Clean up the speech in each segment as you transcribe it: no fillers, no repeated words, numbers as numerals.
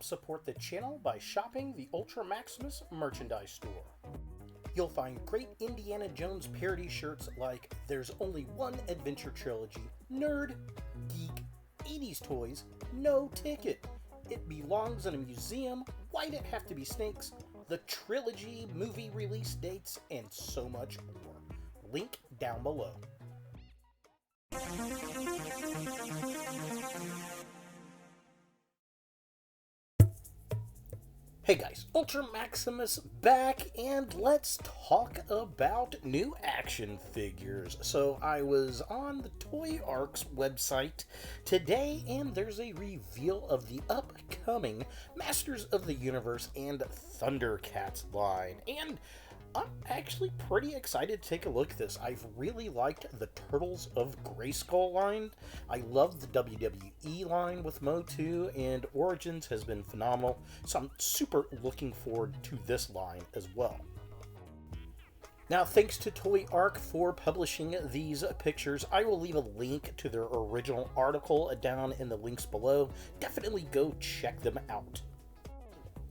help support the channel by shopping the Ultra Maximus merchandise store. You'll find great Indiana Jones parody shirts like There's Only One Adventure Trilogy, Nerd, Geek, 80s Toys, No Ticket, It Belongs in a Museum, Why'd It Have to Be Snakes, the Trilogy movie release dates, and so much more. Link down below. Hey guys, Ultra Maximus back, and let's talk about new action figures. So I was on the Toy Arc's website today, and there's a reveal of the upcoming Masters of the Universe and ThunderCats line, and I'm actually pretty excited to take a look at this. I've really liked the Turtles of Grayskull line. I love the WWE line with MOTU, and Origins has been phenomenal, so I'm super looking forward to this line as well. Now, thanks to Toy Arc for publishing these pictures. I will leave a link to their original article down in the links below. Definitely go check them out.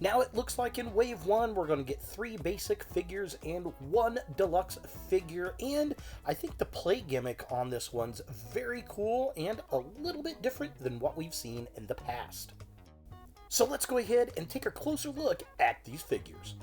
Now it looks like in Wave 1 we're going to get 3 basic figures and 1 deluxe figure, and I think the play gimmick on this one's very cool and a little bit different than what we've seen in the past. So let's go ahead and take a closer look at these figures.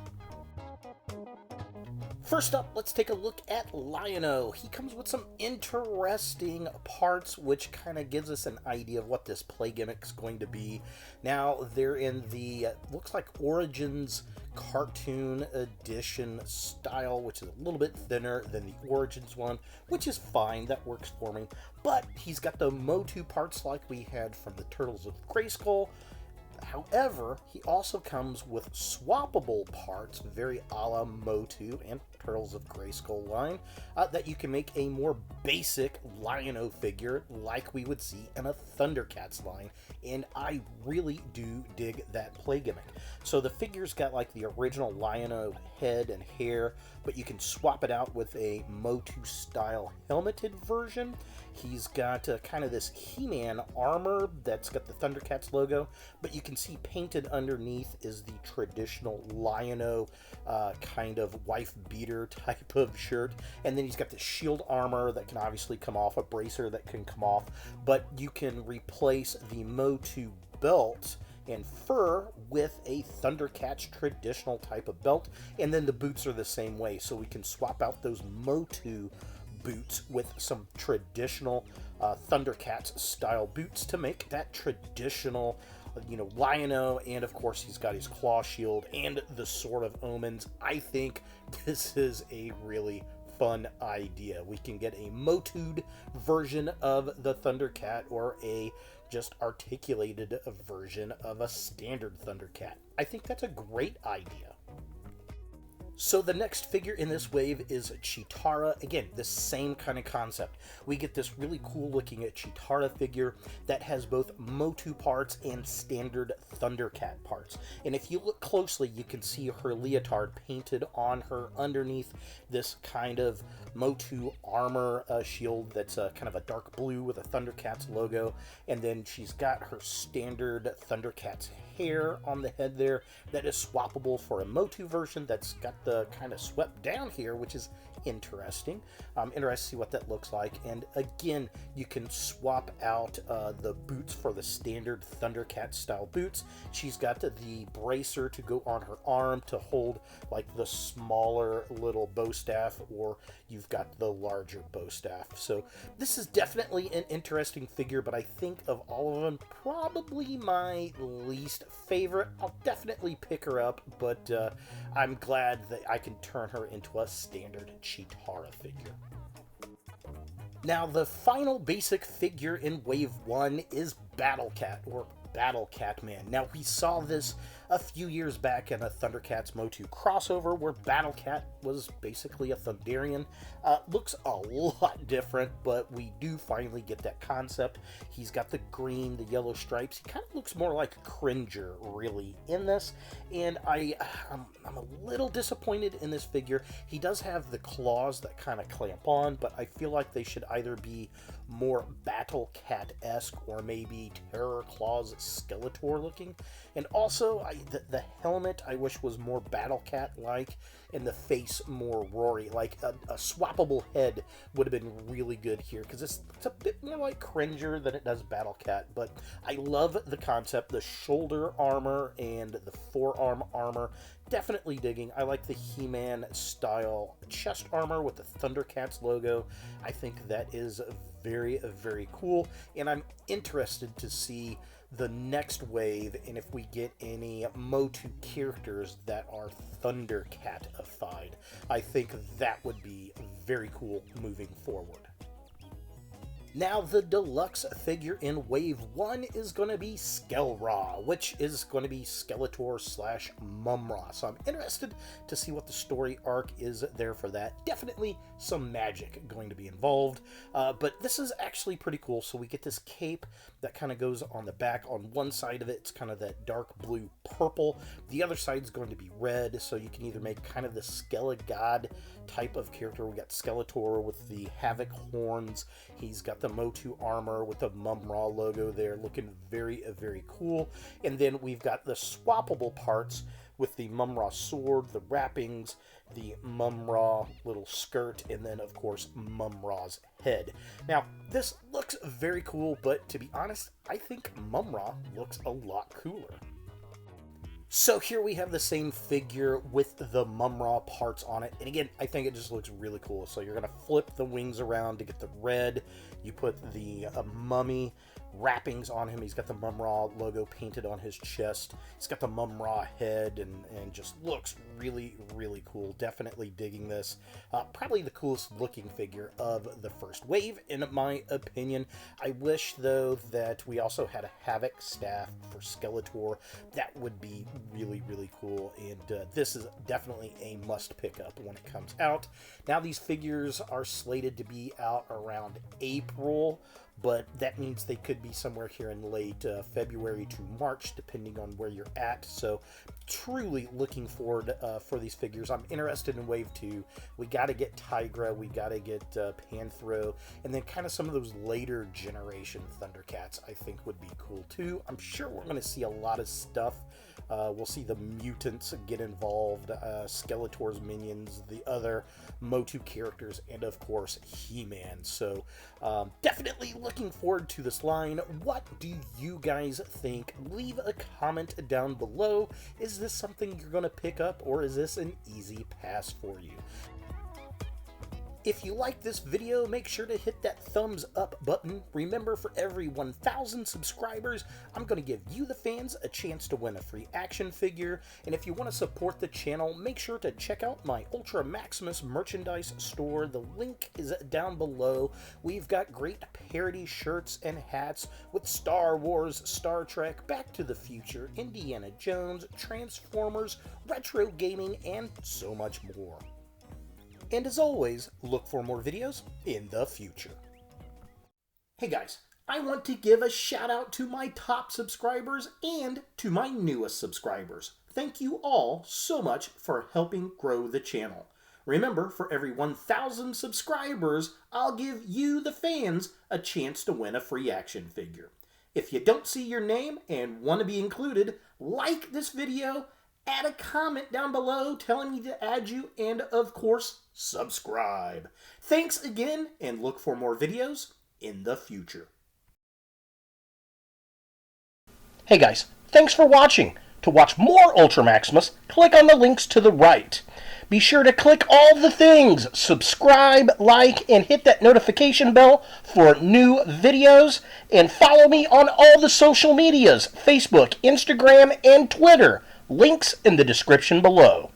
First up, let's take a look at Lion-O. He comes with some interesting parts, which kind of gives us an idea of what this play gimmick is going to be. Now, they're in the, looks like Origins cartoon edition style, which is a little bit thinner than the Origins one, which is fine, that works for me. But he's got the MOTU parts like we had from the Turtles of Grayskull. However, he also comes with swappable parts, very a la MOTU and Turtles of Grayskull line, that you can make a more basic Lion-O figure like we would see in a ThunderCats line, and I really do dig that play gimmick. So the figure's got like the original Lion-O head and hair, but you can swap it out with a MOTU style helmeted version. He's got kind of this He-Man armor that's got the ThunderCats logo, but you can see painted underneath is the traditional Lion-O kind of wife beater type of shirt. And then he's got the shield armor that can obviously come off, a bracer that can come off, but you can replace the MOTU belt and fur with a ThunderCats traditional type of belt, and then the boots are the same way, so we can swap out those MOTU boots with some traditional ThunderCats style boots to make that traditional, Lion-O. And of course he's got his claw shield and the Sword of Omens. I think this is a really fun idea. We can get a MOTU'd version of the ThunderCat or a just articulated version of a standard ThunderCat. I think that's a great idea. So the next figure in this wave is Cheetara. Again, the same kind of concept. We get this really cool looking Cheetara figure that has both MOTU parts and standard ThunderCat parts. And if you look closely, you can see her leotard painted on her underneath this kind of MOTU armor shield that's kind of a dark blue with a ThunderCats logo. And then she's got her standard ThunderCats hair on the head there that is swappable for a MOTU version that's got the kind of swept down here, which is interesting. I'm interested to see what that looks like. And again, you can swap out the boots for the standard ThunderCat style boots. She's got the bracer to go on her arm to hold like the smaller little bow staff, or you've got the larger bow staff. So this is definitely an interesting figure, but I think of all of them, probably my least favorite. I'll definitely pick her up, but I'm glad that I can turn her into a standard Cheetara figure. Now, the final basic figure in Wave 1 is Battle Cat, or Battle Cat Man. Now, we saw this a few years back in a ThunderCats MOTU crossover where Battlecat was basically a Thunderian. Looks a lot different, but we do finally get that concept. He's got the green, the yellow stripes. He kind of looks more like Cringer, really, in this. And I'm a little disappointed in this figure. He does have the claws that kind of clamp on, but I feel like they should either be more Battlecat-esque or maybe Terror Claws Skeletor looking. And also, the helmet I wish was more Battlecat-like, and the face more Rory. Like a swappable head would have been really good here, because it's a bit more like Cringer than it does Battlecat. But I love the concept, the shoulder armor and the forearm armor. Definitely digging. I like the He-Man style chest armor with the ThunderCats logo. I think that is very, very cool, and I'm interested to see the next wave and if we get any MOTU characters that are ThunderCat-ified. I think that would be very cool moving forward. Now, the deluxe figure in Wave 1 is going to be Skelra, which is going to be Skeletor / Mumra. So I'm interested to see what the story arc is there for that. Definitely some magic going to be involved, but this is actually pretty cool. So we get this cape that kind of goes on the back. On one side of it, it's kind of that dark blue purple. The other side is going to be red, so you can either make kind of the Skelegod type of character. We got Skeletor with the Havoc horns. He's got the MOTU armor with the Mumra logo there, looking very, very cool. And then we've got the swappable parts with the Mumra sword, the wrappings, the Mumra little skirt, and then, of course, Mumra's head. Now, this looks very cool, but to be honest, I think Mumra looks a lot cooler. So here we have the same figure with the Mumra parts on it. And again, I think it just looks really cool. So you're going to flip the wings around to get the red. You put the mummy wrappings on him. He's got the Mumra logo painted on his chest. He's got the Mumra head and just looks really, really cool. Definitely digging this. Probably the coolest looking figure of the first wave, in my opinion. I wish, though, that we also had a Havoc staff for Skeletor. That would be really, really cool, and this is definitely a must pick up when it comes out. Now, these figures are slated to be out around April, but that means they could be somewhere here in late February to March, depending on where you're at. So truly looking forward for these figures. I'm interested in Wave 2. We got to get Tigra, we got to get Panthro, and then kind of some of those later generation ThunderCats I think would be cool too. I'm sure we're going to see a lot of stuff. We'll see the mutants get involved, Skeletor's minions, the other MOTU characters, and of course He-Man. So definitely looking forward to this line. What do you guys think? Leave a comment down below. Is this something you're going to pick up, or is this an easy pass for you? If you like this video, make sure to hit that thumbs up button. Remember, for every 1,000 subscribers, I'm going to give you, the fans, a chance to win a free action figure. And if you want to support the channel, make sure to check out my Ultra Maximus merchandise store. The link is down below. We've got great parody shirts and hats with Star Wars, Star Trek, Back to the Future, Indiana Jones, Transformers, retro gaming, and so much more. And as always, look for more videos in the future. Hey guys, I want to give a shout out to my top subscribers and to my newest subscribers. Thank you all so much for helping grow the channel. Remember, for every 1,000 subscribers, I'll give you, the fans, a chance to win a free action figure. If you don't see your name and want to be included, like this video, add a comment down below telling me to add you, and of course, subscribe. Thanks again, and look for more videos in the future. Hey guys, thanks for watching. To watch more Ultra Maximus, click on the links to the right. Be sure to click all the things, subscribe, like, and hit that notification bell for new videos, and follow me on all the social medias, Facebook, Instagram, and Twitter. Links in the description below.